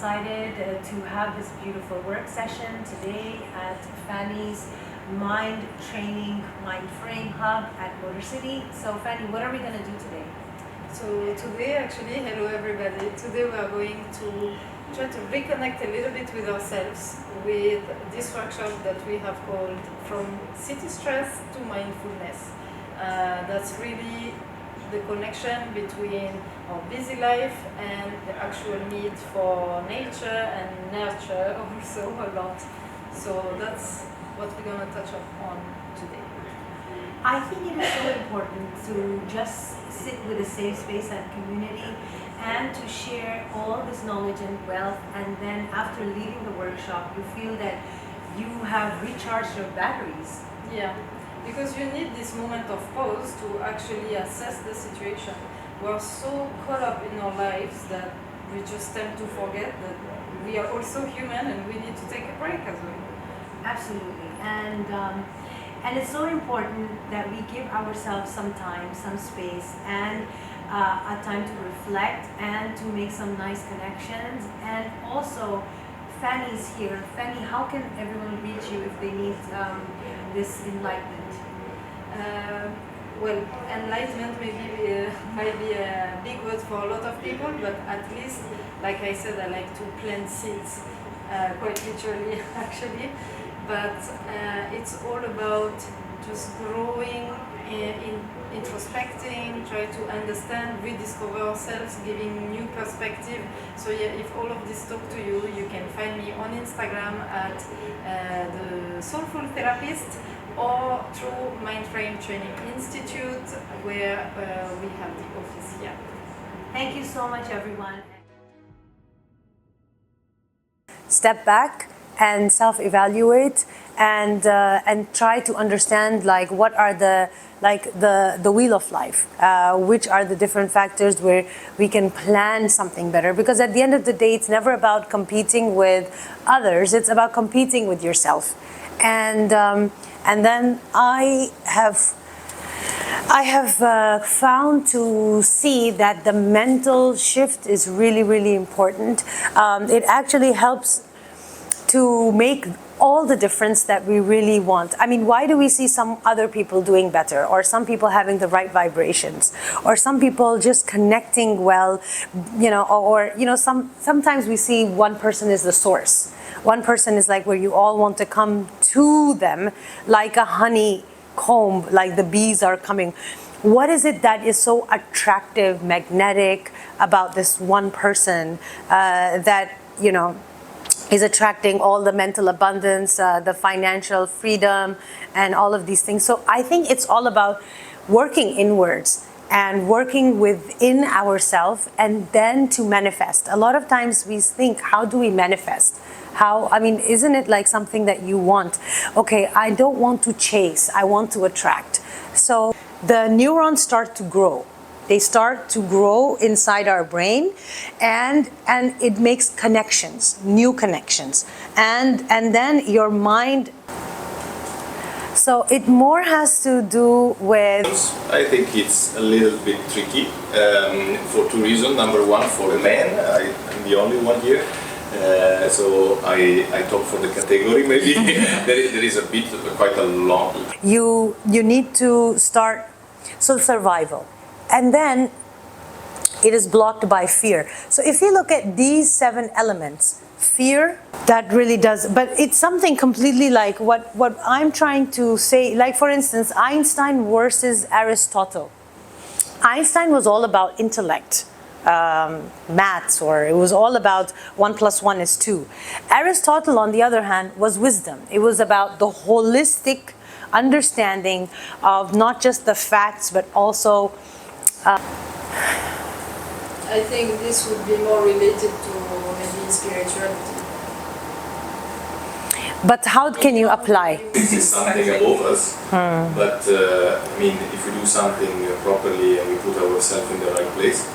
excited to have this beautiful work session today at Fanny's Mind Frame Hub at Motor City. So Fanny, what are we going to do today? So today, actually, hello everybody. Today we are going to try to reconnect a little bit with ourselves with this workshop that we have called From City Stress to Mindfulness. That's really the connection between our busy life and the actual need for nature and nurture also a lot. So that's what we're going to touch on today. I think it is so important to just sit with a safe space and community and to share all this knowledge and wealth, and then after leaving the workshop you feel that you have recharged your batteries. Yeah, because you need this moment of pause to actually assess the situation. We're so caught up in our lives that we just tend to forget that we are also human and we need to take a break as well. Absolutely, and it's so important that we give ourselves some time, some space, and a time to reflect and to make some nice connections. And also, Fanny's here. Fanny, how can everyone reach you if they need this enlightenment? Well, enlightenment might be a big word for a lot of people, but at least, like I said, I like to plant seeds, quite literally actually. But it's all about just growing, introspecting, try to understand, rediscover ourselves, giving new perspective. So yeah, if all of this talk to you, you can find me on Instagram at the Soulful Therapist or through Mind Frame Training Institute, where we have the office here. Thank you so much, everyone. Step back and self-evaluate and try to understand like what are the wheel of life, which are the different factors where we can plan something better, because at the end of the day it's never about competing with others, it's about competing with yourself. And then I have found to see that the mental shift is really, really important. It actually helps to make all the difference that we really want. I mean, why do we see some other people doing better, or some people having the right vibrations, or some people just connecting well, sometimes we see one person is the source. One person is like where you all want to come to them like a honeycomb, like the bees are coming. What is it that is so attractive, magnetic about this one person that, is attracting all the mental abundance, the financial freedom, and all of these things? So I think it's all about working inwards and working within ourselves, and then to manifest. A lot of times we think, how do we manifest? Isn't it like something that you want? Okay, I don't want to chase, I want to attract. So the neurons start to grow. They start to grow inside our brain, and it makes connections, new connections. And then your mind, so it more has to do with... I think it's a little bit tricky for two reasons. Number one, for a man, I'm the only one here. So I talk for the category maybe. there is a bit, quite a long... You need to start, so survival. And then it is blocked by fear. So if you look at these 7 elements, fear, that really does, but it's something completely like what I'm trying to say, like for instance, Einstein versus Aristotle. Einstein was all about intellect, maths, or it was all about 1 + 1 is 2. Aristotle, on the other hand, was wisdom. It was about the holistic understanding of not just the facts, but also I think this would be more related to maybe spirituality. But how can you apply? This is something above us, but if we do something properly and we put ourselves in the right place,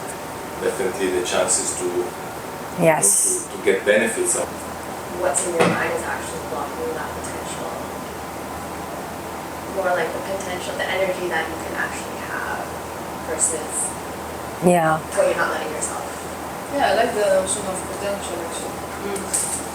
definitely the chances to get benefits of what's in your mind is actually blocking that potential. More like the potential, the energy that you can actually have versus what you're not letting yourself Yeah, I like the notion of potential actually.